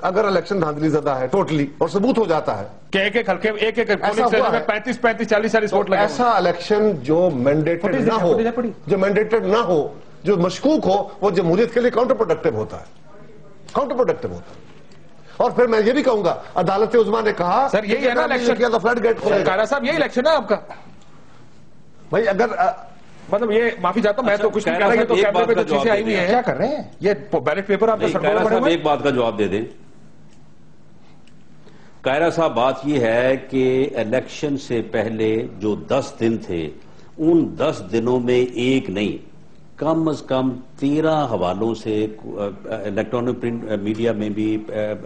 اگر الیکشن دھاندلی زدہ ہے ٹوٹلی اور ثبوت ہو جاتا ہے کہ ایک 35-40 ووٹ لگے, ایسا الیکشن جو مینڈیٹڈ نہ ہو, جو مشکوک ہو, وہ جمہوریت کے لیے کاؤنٹر پروڈکٹیو ہوتا ہے. اور پھر میں یہ بھی کہوں گا, عدالت عظمیٰ نے کہا سر یہی ہے نا الیکشن, تو فلڈ گیٹ کھولے گا. صاحب یہی الیکشن ہے آپ کا بھائی, اگر مطلب یہ معافی چاہتا ہوں, میں تو کچھ نہیں کہہ رہا, تو کیمرے پہ تو چیزیں آئی ہوئی ہیں, کیا کر رہے ہیں یہ بیلٹ پیپر آپ کا. ایک بات کا جواب دے دیں قائرہ صاحب, بات یہ ہے کہ الیکشن سے پہلے جو 10 دن تھے, ان 10 دنوں میں ایک نہیں, کم از کم 13 حوالوں سے الیکٹرانک پرنٹ میڈیا میں بھی,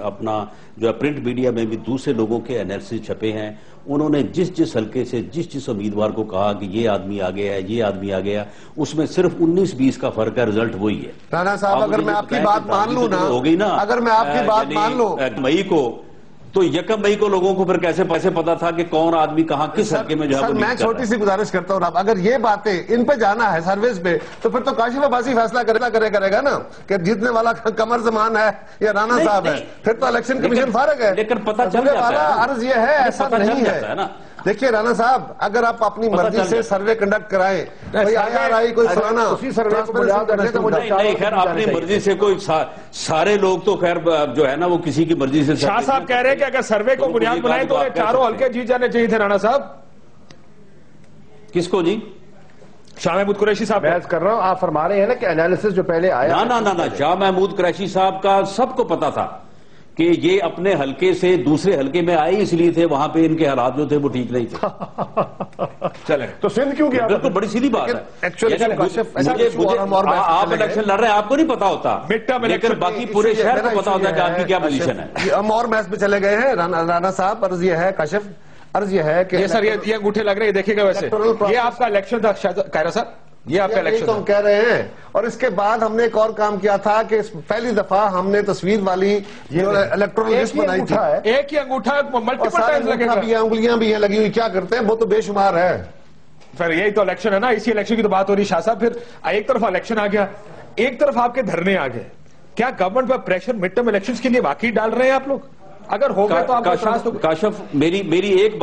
اپنا جو پرنٹ میڈیا میں بھی دوسرے لوگوں کے انالیسس چھپے ہیں. انہوں نے جس حلقے سے جس امیدوار کو کہا کہ یہ آدمی آ گیا ہے, یہ آدمی آ گیا, اس میں صرف 19-20 کا فرق ہے, رزلٹ وہی ہے. رانا صاحب اگر میں آپ کی بات مان لوں نا, ہوگی نا, اگر میں آپ کی بات مان لوں مئی کو, تو 1 مئی کو لوگوں کو پھر کیسے پتا تھا کہ کون آدمی کہاں کس حلقے میں سر, میں چھوٹی سی گزارش کرتا ہوں, اگر یہ باتیں ان پہ جانا ہے سروس پہ, تو پھر تو کاشف عباسی فیصلہ کرے گا نا کہ جیتنے والا قمر زمان ہے یا رانا صاحب ہے, پھر تو الیکشن کمیشن فارغ ہے. لیکن پتہ چل جاتا ہے, عرض یہ ہے ایسا نہیں ہے نا. دیکھیے رانا صاحب, اگر آپ اپنی مرضی سے سروے کنڈکٹ کرائیں, کوئی فلانا اسی سروے کو نہیں, خیر اپنی مرضی سے کوئی, سارے لوگ تو خیر جو ہے نا وہ کسی کی مرضی سے. شاہ صاحب کہہ رہے ہیں کہ اگر سروے کو بنیاد بنائیں تو چاروں حلقے جیت جانے چاہیے تھے. رانا صاحب کس کو جی؟ شاہ محمود قریشی صاحب بحث کر رہا ہوں, آپ فرما رہے ہیں نا کہ انالیسس جو پہلے آیا, نہ شاہ محمود قریشی صاحب کا سب کو پتا تھا کہ یہ اپنے حلقے سے دوسرے حلقے میں آئے اس لیے تھے, وہاں پہ ان کے حالات جو تھے وہ ٹھیک نہیں تھے. چلیں تو سندھ کیوں گیا؟ بالکل بڑی سیدھی بات ہے. آپ الیکشن لڑ رہے ہیں, آپ کو نہیں پتا ہوتا, لیکن باقی پورے شہر کو پتا ہوتا ہے کہ آپ کی کیا پوزیشن ہے. ہم اور میچ میں چلے گئے ہیں رانا صاحب. عرض یہ ہے کاشف, عرض یہ ہے کہ سر یہ انگوٹھے لگ رہے ہیں, دیکھیے گا ویسے یہ آپ کا الیکشن تھا قائرہ صاحب, یہ آپ کا یہی تو ہم الیکشن کہہ رہے ہیں. اور اس کے بعد ہم نے ایک اور کام کیا تھا کہ پہلی دفعہ ہم نے تصویر والی الیکٹورل لسٹ بنائی تھی. ایک ہی انگوٹھا اور ملٹیپل سارے ٹائمز لگے انگوٹھا گا. بھی ہیں, انگلیاں بھی ہیں لگی ہوئی, کیا کرتے ہیں, وہ تو بے شمار ہے. پھر یہی تو الیکشن ہے نا, اسی الیکشن کی تو بات ہو رہی ہے شاہ صاحب. پھر ایک طرف الیکشن آ گیا, ایک طرف آپ کے دھرنے آ گئے. کیا گورنمنٹ پر پریشر مڈ ٹرم الیکشنز کے لیے واقعی ڈال رہے ہیں آپ لوگ؟ اگر ہو گئے تو آپ اعتراض تو کاشف میری ایک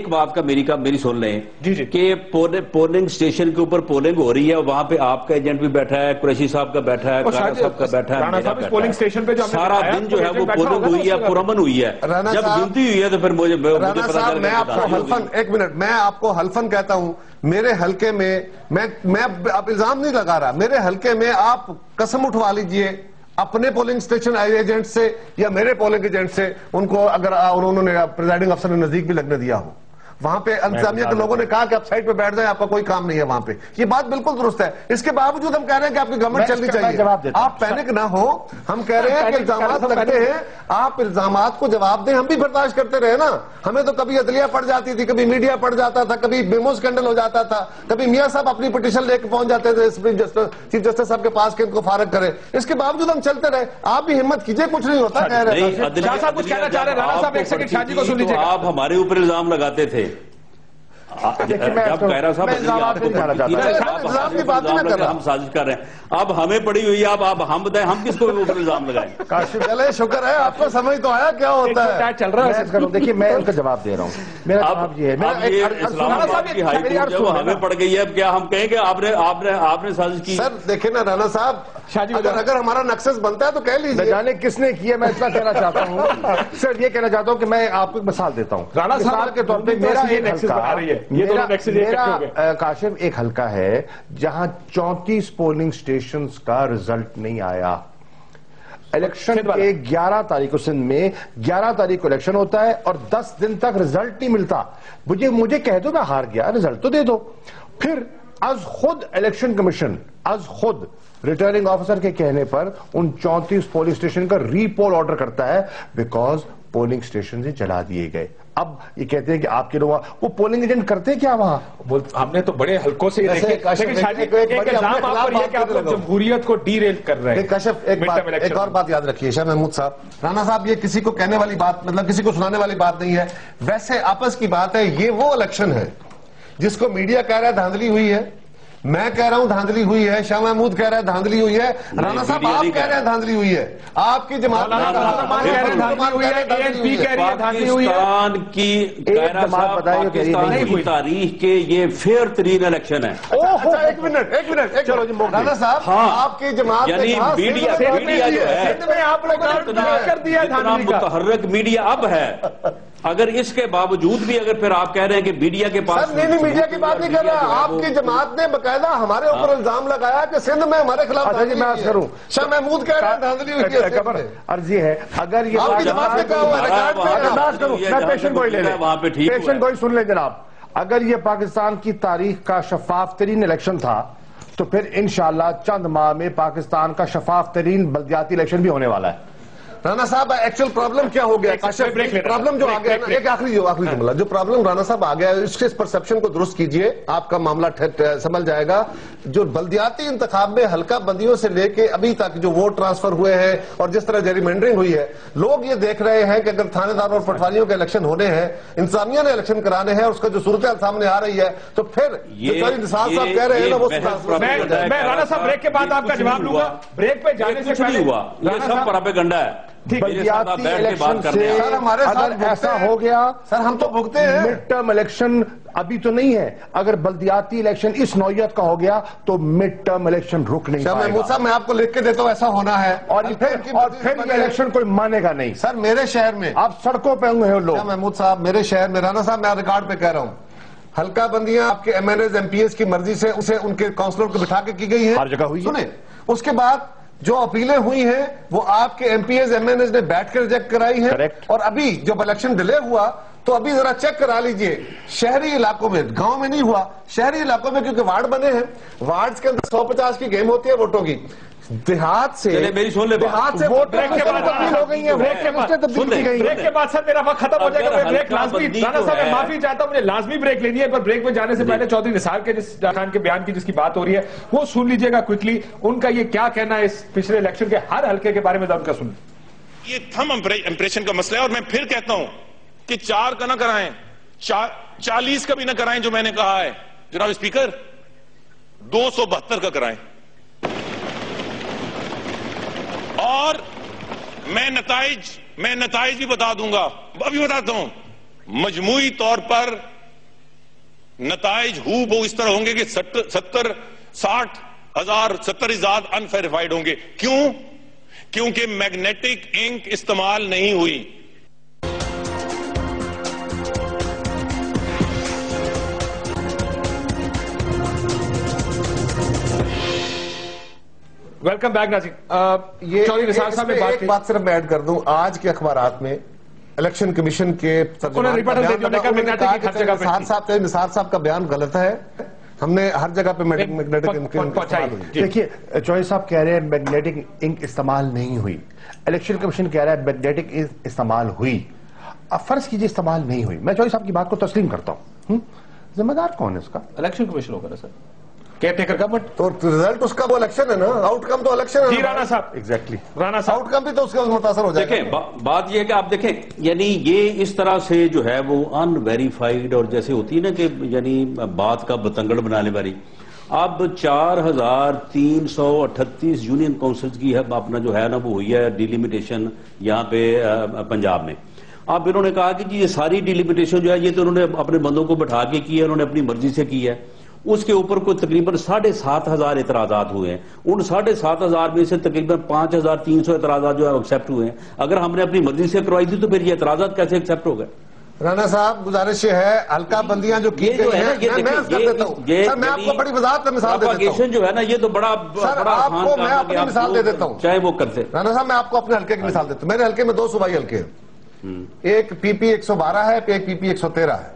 بات کا میری سن لیں جی کہ پولنگ سٹیشن کے اوپر پولنگ ہو رہی ہے, وہاں پہ آپ کا ایجنٹ بھی بیٹھا ہے, قریشی صاحب کا بیٹھا ہے, کارا صاحب کا بیٹھا ہے, میرا بیٹھا ہے. سارا دن جو ہے وہ پولنگ ہوئی ہے, پرامن ہوئی ہے. جب گنتی ہوئی ہے تو پھر مجھے پتا چل میں آپ کو حلفن, ایک منٹ, میں آپ کو حلفن کہتا ہوں, میرے حلقے میں میں اب الزام نہیں لگا رہا, میرے حلقے میں آپ قسم اٹھوا لیجئے اپنے پولنگ سٹیشن ایجنٹ سے یا میرے پولنگ ایجنٹ سے, ان کو اگر انہوں نے پریزائڈنگ افسر نے نزدیک بھی لگنے دیا ہو. وہاں پہ انتظامیہ کے لوگوں نے کہا کہ آپ سائٹ پہ بیٹھ جائیں, آپ کا کوئی کام نہیں ہے وہاں پہ. یہ بات بالکل درست ہے. اس کے باوجود ہم کہہ رہے ہیں کہ آپ کی گورنمنٹ چلنی چاہیے. آپ پینک نہ ہو, ہم کہہ رہے ہیں کہ الزامات لگتے ہیں, آپ الزامات کو جواب دیں. ہم بھی برداشت کرتے رہے نا, ہمیں تو کبھی عدلیہ پڑ جاتی تھی, کبھی میڈیا پڑ جاتا تھا, کبھی میمو اسکینڈل ہو جاتا تھا, کبھی میاں صاحب اپنی پٹیشن لے کے پہنچ جاتے تھے چیف جسٹس صاحب کے پاس کہ ان کو فارغ کرے. اس کے باوجود ہم چلتے رہے. آپ بھی ہمت کیجئے, کچھ نہیں ہوتا. کہہ رہے ہیں شاہ صاحب کچھ کہنا چاہ رہے ہیں. رانا صاحب ایک سیکنڈ شاہ جی کو سن لیجیے. آپ ہمارے اوپر الزام لگاتے تھے. جب کہرا صاحب ہم سازش کر رہے ہیں, اب ہمیں پڑی ہوئی ہے, اب ہم بتائیں ہم کس کو اوپر الزام لگائیں. چلے شکر ہے آپ کو سمجھ تو آیا کیا ہوتا ہے. چل رہا ہے. دیکھیے میں ان کا جواب دے رہا ہوں. میرا جواب یہ ہے, اسلام آباد کی ہائی کورٹ جو ہمیں پڑ گئی ہے, کیا ہم کہیں کہ آپ نے سازش کی؟ سر دیکھیں نا رانا صاحب, اگر ہمارا نقصص بنتا ہے تو کہہ لیجیے. جانے کس نے کیا, میں اتنا کہنا چاہتا ہوں. سر یہ کہنا چاہتا ہوں کہ میں آپ کو ایک مثال دیتا ہوں. رانا صاحب کے طور پہ میرا کاشف ایک حلقہ ہے جہاں 34 پولنگ سٹیشنز کا رزلٹ نہیں آیا. الیکشن کے 11 تاریخ کو سندھ میں 11 تاریخ کو الیکشن ہوتا ہے اور 10 دن تک رزلٹ نہیں ملتا. مجھے کہہ دو میں ہار گیا, رزلٹ تو دے دو. پھر از خود الیکشن کمیشن از خود ریٹرننگ آفیسر کے کہنے پر ان 34 پولنگ سٹیشن کا ری پول آرڈر کرتا ہے بیکاز پولنگ سٹیشن سے جلا دیے گئے. اب یہ کہتے ہیں کہ آپ کے لوگ وہ پولنگ ایجنٹ کرتے کیا وہاں؟ ہم نے تو بڑے حلقوں سے جمہوریت کو ڈی ریل کر رہے ہیں. کشف ایک اور بات یاد رکھیے شاہ محمود صاحب, رانا صاحب, یہ کسی کو کہنے والی بات, مطلب کسی کو سنانے والی بات نہیں ہے. ویسے آپس کی بات ہے. یہ وہ الیکشن ہے جس کو میڈیا کہہ رہا ہے دھاندلی ہوئی ہے, میں کہہ رہا ہوں دھاندلی ہوئی ہے, شاہ محمود کہہ رہا ہے دھاندلی ہوئی ہے, رانا صاحب آپ کہہ رہے ہیں دھاندلی ہوئی ہے, آپ کی جماعت پاکستان کی تاریخ کے یہ فیئر ترین الیکشن ہے. ایک منٹ رانا صاحب, آپ کی جماعت یعنی میڈیا جو ہے اتنا متحرک میڈیا اب ہے, اگر اس کے باوجود بھی اگر پھر آپ کہہ رہے ہیں کہ میڈیا کے پاس نہیں, میڈیا کی بات نہیں کر رہا. آپ کی جماعت نے باقاعدہ ہمارے اوپر الزام لگایا کہ سندھ میں ہمارے خلاف شاہ محمود کہہ رہے ہیں دھاندلی ہوئی ہے. عرض یہ ہے, اگر یہ آپ کی جماعت نے کہا ہوا ہے, پیشن گوئی سن لیں جناب, اگر یہ پاکستان کی تاریخ کا شفاف ترین الیکشن تھا تو پھر انشاءاللہ چند ماہ میں پاکستان کا شفاف ترین بلدیاتی الیکشن بھی ہونے والا ہے. رانا صاحب ایکچوئل پرابلم کیا ہو گیا, پرابلم جو آ گیا, ایک آخری جملہ, جو پرابلم رانا صاحب آ گیا اس کے پرسپشن کو درست کیجئے, آپ کا معاملہ سمجھ جائے گا. جو بلدیاتی انتخاب میں حلقہ بندیوں سے لے کے ابھی تک جو ووٹ ٹرانسفر ہوئے ہیں اور جس طرح جیریمنڈرنگ ہوئی ہے, لوگ یہ دیکھ رہے ہیں کہ اگر تھانے دار اور پٹواریوں کے الیکشن ہونے ہیں, انتظامیہ نے الیکشن کرانے ہیں, اور اس کا جو صورتحال سامنے آ رہی ہے, تو پھر جو نثار صاحب کہہ رہے ہیں نا وہ میں رانا صاحب بریک کے بعد آپ کا جواب لوں گا. بریک پہ جانے سے پہلے ہوا یہ سب پراپیگنڈا ہے. بلدیاتی الیکشن سے اگر ایسا ہو گیا, سر ہم تو بھگتے ہیں. مڈ ٹرم الیکشن ابھی تو نہیں ہے, اگر بلدیاتی الیکشن اس نوعیت کا ہو گیا تو مڈ ٹرم الیکشن رک نہیں پائے گا. محمود صاحب میں آپ کو لکھ کے دیتا ہوں ایسا ہونا ہے, اور پھر یہ الیکشن کوئی مانے گا نہیں. سر میرے شہر میں آپ سڑکوں پہ ہوں گے لوگ. محمود صاحب میرے شہر میں, رانا صاحب میں ریکارڈ پہ کہہ رہا ہوں, حلقہ بندیاں آپ کے M N As M P S کی مرضی سے اسے ان کے کاؤنسلر کو بٹھا کے کی گئی ہیں, ہر جگہ ہوئی. سنیں, اس کے بعد جو اپیلیں ہوئی ہیں وہ آپ کے M P As M N As نے بیٹھ کر ریجیکٹ کرائی ہیں. اور ابھی جب الیکشن ڈیلے ہوا تو ابھی ذرا چیک کرا لیجئے شہری علاقوں میں, گاؤں میں نہیں ہوا, شہری علاقوں میں, کیونکہ وارڈ بنے ہیں, وارڈز کے اندر 150 کی گیم ہوتی ہے ووٹوں کی. دیہات سے میری سن لے بریک کے بعد تبدیل ہو گئی ہیں، بریک کے بعد سر میرا وقت ختم ہو جائے گا. میں بریک لازمی، رانا صاحب میں معافی چاہتا ہوں، مجھے لازمی بریک لینی ہے، پر بریک میں جانے سے پہلے چودھری نثار کے خان کے بیان کی جس کی بات ہو رہی ہے وہ سن لیجئے گا کوئکلی. ان کا یہ کیا کہنا ہے اس پچھلے الیکشن کے ہر حلقے کے بارے میں ان کا سن. یہ تھم امپریشن کا مسئلہ ہے، اور میں پھر کہتا ہوں کہ 4 کا نہ کرائیں، 40 کا بھی نہ کرائیں جو میں نے کہا ہے جناب اسپیکر، 272 کا کرائیں. اور میں نتائج بھی بتا دوں گا، ابھی بتاتا ہوں. مجموعی طور پر نتائج اس طرح ہوں گے کہ 70,000 انویریفائڈ ہوں گے. کیوں؟ کیونکہ میگنیٹک انک استعمال نہیں ہوئی. ویلکم بیک ناظرین. چودھری نثار صاحب نے ایک بات صرف میں ایڈ کر دوں، آج کے اخبارات میں الیکشن کمیشن کے نثار صاحب کا بیان غلط ہے. ہم نے ہر جگہ پہ میگنیٹک انک، دیکھیے چودھری صاحب کہہ رہے ہیں میگنیٹک انک استعمال نہیں ہوئی، الیکشن کمیشن کہہ رہا ہے میگنیٹک استعمال ہوئی. اب فرض کیجئے استعمال نہیں ہوئی، میں چودھری صاحب کی بات کو تسلیم کرتا ہوں، ذمہ دار کون ہے اس کا؟ الیکشن کمیشن ہوگا نا سر، کیئر گورنمنٹ. تو رزلٹ اس کا وہ الیکشن ہے نا، آؤٹ کم تو الیکشن ہے. جی رانا صاحب، ایگزیکٹلی رانا صاحب آؤٹ کم بھی تو اس کا متاثر ہو جائے گا. دیکھیں بات یہ ہے کہ آپ دیکھیں یعنی یہ اس طرح سے جو ہے وہ ان ویریفائیڈ، اور جیسے ہوتی ہے نا کہ یعنی بات کا بتنگڑ بنانے والی. اب 4,338 یونین کونسلز کی ہے اپنا جو ہے نا وہ ہوئی ہے ڈیلیمیٹیشن یہاں پہ پنجاب میں. اب انہوں نے کہا کہ جی یہ ساری ڈیلیمیٹیشن جو ہے یہ تو انہوں نے اپنے بندوں کو بٹھا کے کی ہے، انہوں نے اپنی مرضی سے کی ہے. اس کے اوپر کوئی تقریباً 7,500 اعتراضات ہوئے ہیں. ان 7,500 میں سے تقریباً 5,300 اعتراضات جو ہے ایکسیپٹ ہوئے ہیں. اگر ہم نے اپنی مرضی سے کروائی تھی تو پھر یہ اعتراضات کیسے ایکسیپٹ ہو گئے؟ رانا صاحب گزارش یہ ہے، حلقہ بندیاں جو کی گئی ہیں، میں عرض کر دیتا ہوں سر، میں آپ کو بڑی وضاحت میں مثال دے دیتا ہوں جو ہے نا یہ تو بڑا سر، آپ کو میں اپنی مثال دے دیتا ہوں، چاہے وہ کرتے. رانا صاحب میں آپ کو اپنے حلقے کی مثال دیتا ہوں. میرے حلقے میں 2 صوبائی حلقے ہیں، ایک پی پی 112 ہے، ایک پی پی 113 ہے.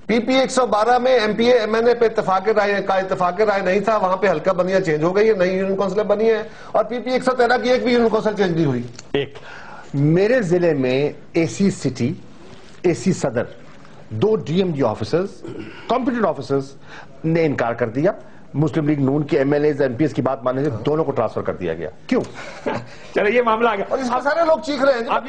پی پی 112 میں M P A M N A پہ اتفاق رائے نہیں تھا، وہاں پہ حلقہ بندیاں چینج ہو گئی ہے، نئی یونین کونسلیں بنی ہیں. اور پی پی 113 کی ایک بھی یونین کونسل چینج نہیں ہوئی. ایک میرے ضلع میں اے سی سٹی، اے سی صدر، 2 D M D officers, competent officers نے انکار کر دیا. مسلم لیگ نون کے M L As M P S کی بات ماننے سے دونوں کو ٹرانسفر کر دیا گیا. کیوں؟ چلے یہ معاملہ آ گیا اور اس میں سارے لوگ چیخ رہے ہیں. اب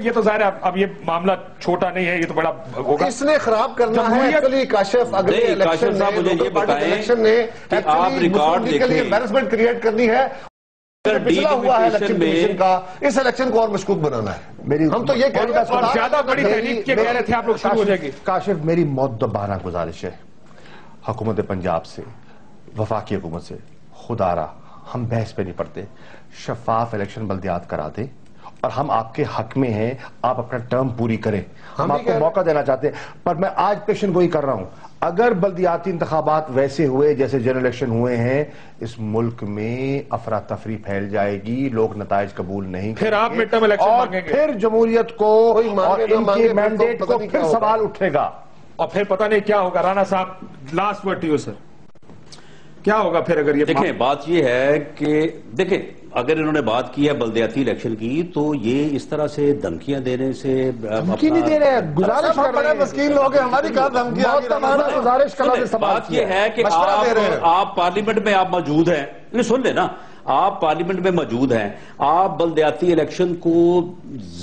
یہ تو ظاہر ہے اب یہ معاملہ چھوٹا نہیں ہے، یہ تو بڑا ہوگا. اس نے خراب کرنا ہے ایکچولی کاشف اگلے الیکشن نے آپ ریکارڈ دیکھیں، امبیرسمنٹ کریٹ کرنی ہے. پچھلا ہوا ہے الیکشن کمیشن کا، اس الیکشن کو اور مشکوک بنانا ہے. ہم تو یہ کہہ رہے ہیں، اور زیادہ بڑی تحریک کے کہہ رہے تھے آپ لوگ شروع ہو جائے گی. کاشف میری معتبرانہ گزارش ہے حکومت پنجاب سے، وفاقی حکومت سے، خدا را ہم بحث پہ نہیں پڑتے، شفاف الیکشن بلدیات کرا دیں، اور ہم آپ کے حق میں ہیں، آپ اپنا ٹرم پوری کریں. ہم آپ کو موقع دینا چاہتے ہیں. پر میں آج پیشن گوئی کر رہا ہوں، اگر بلدیاتی انتخابات ویسے ہوئے جیسے جنرل الیکشن ہوئے ہیں، اس ملک میں افراتفری پھیل جائے گی، لوگ نتائج قبول نہیں پھر آپ مڈ ٹرم الیکشن اور مانگیں گے، پھر جمہوریت کو اور ان کے مینڈیٹ کو پھر سوال اٹھے گا، اور پھر پتہ نہیں کیا ہوگا. رانا صاحب last word to you sir, کیا ہوگا پھر اگر یہ دیکھیں بات یہ ہے کہ دیکھیں اگر انہوں نے بات کی ہے بلدیاتی الیکشن کی تو یہ اس طرح سے دھمکیاں دینے سے دھمکی نہیں دے رہے ہیں، گزارش کر رہے ہیں. مسکین لوگ ہیں، ہماری کہاں دھمکیاں؟ گزارش کر رہے ہیں. بات یہ ہے کہ آپ پارلیمنٹ میں آپ موجود ہیں، سن لیں نا، آپ پارلیمنٹ میں موجود ہیں، آپ بلدیاتی الیکشن کو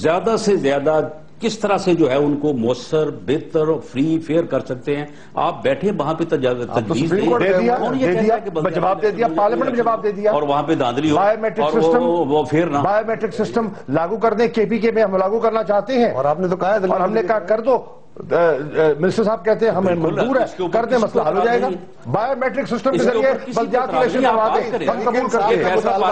زیادہ سے زیادہ کس طرح سے جو ہے ان کو مؤثر، بہتر، فری، فیئر کر سکتے ہیں. آپ بیٹھے وہاں پہ تجویز جواب دے دیا، پارلیمنٹ میں جواب دے دیا، اور وہاں پہ دھاندلی ہو بایو میٹرک سسٹم، وہ پھر نہ بایو میٹرک سسٹم لاگو کر دیں. کے پی کے میں ہم لاگو کرنا چاہتے ہیں، اور آپ نے تو کہا ہے، اور ہم نے کہا کر دو. منسٹر صاحب کہتے ہیں ہمیں منظور ہے، کر دیں، مسئلہ حل ہو جائے گا. بایو میٹرک سسٹم کے ذریعے بلدیاتی الیکشن کروا دیں، ہم قبول کرتے ہیں.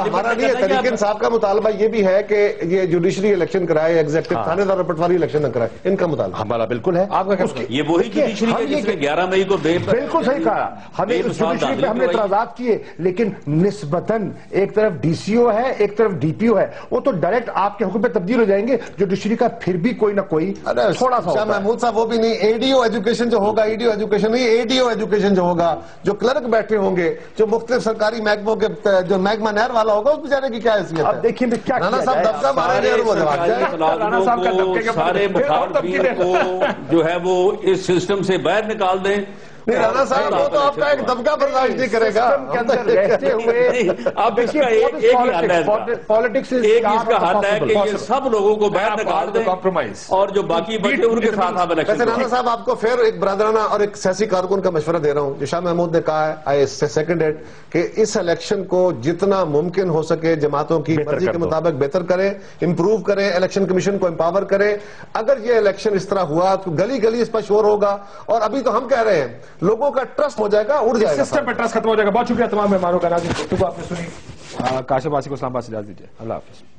ہمارا نہیں ہے، طریق انصاف کا مطالبہ یہ بھی ہے کہ یہ جوڈیشری الیکشن کرائے، ایگزیکٹو تھانے دار اور پٹواری الیکشن نہ کرائے. ان کا مطالبہ ہمارا بالکل ہے. آپ کا یہ وہی جوڈیشری ہے جس نے 11 مئی کو بالکل صحیح کہا. ہمیں جوڈیشری پہ ہم نے اعتراضات کیے، لیکن نسبتاً ایک طرف ڈی سی او ہے، ایک طرف ڈی پی او ہے، وہ تو ڈائریکٹ آپ کے حکم پہ تبدیل ہو جائیں گے. جوڈیشری کا پھر بھی کوئی نہ کوئی تھوڑا سا. محمود صاحب وہ بھی نہیں. ADO ایجوکیشن جو ہوگا, EDO ایجوکیشن نہیں, ADO ایجوکیشن جو ہوگا, جو کلرک بیٹھے ہوں گے, جو مختلف سرکاری محکموں کے, جو محکمہ نہر والا ہوگا, اس بیچارے کی کیا حیثیت ہے؟ اب دیکھیں کیا رانا صاحب دبکہ مارے گے اور وہ سارے مخالفین کو جو ہے وہ اس سسٹم سے باہر نکال دیں. نہیں, رانا صاحب وہ تو آپ کا ایک دبکہ برداشت نہیں کرے گا. رہتے ہوئے اب اس کا ایک ہی حل ہے, پالیٹکس ایک اس کا حل ہے کہ یہ سب لوگوں کو باہر نکال دیں اور جو باقی بچے ان کے ساتھ آپ الیکشن. ویسے رانا صاحب آپ کو پھر ایک برادرانہ اور ایک سیاسی کارکن کا مشورہ دے رہا ہوں, جو شاہ محمود نے کہا ہے, آئی سیکنڈ اٹ, کہ اس الیکشن کو جتنا ممکن ہو سکے جماعتوں کی مرضی کے مطابق بہتر کریں, امپروو کریں, الیکشن کمیشن کو امپاور کریں. اگر یہ الیکشن اس طرح ہوا تو گلی گلی اس پر شور ہوگا, اور ابھی تو ہم کہہ رہے ہیں لوگوں کا ٹرسٹ ہو جائے گا, اڑ جائے گا, سسٹم پہ ٹرسٹ ختم ہو جائے گا. بہت شکریہ تمام مہمانوں کا. ناظرین گفتگو آپ نے سنی. کاشف واسی کو اسلام آباد سے اجازت دیجیے. اللہ حافظ.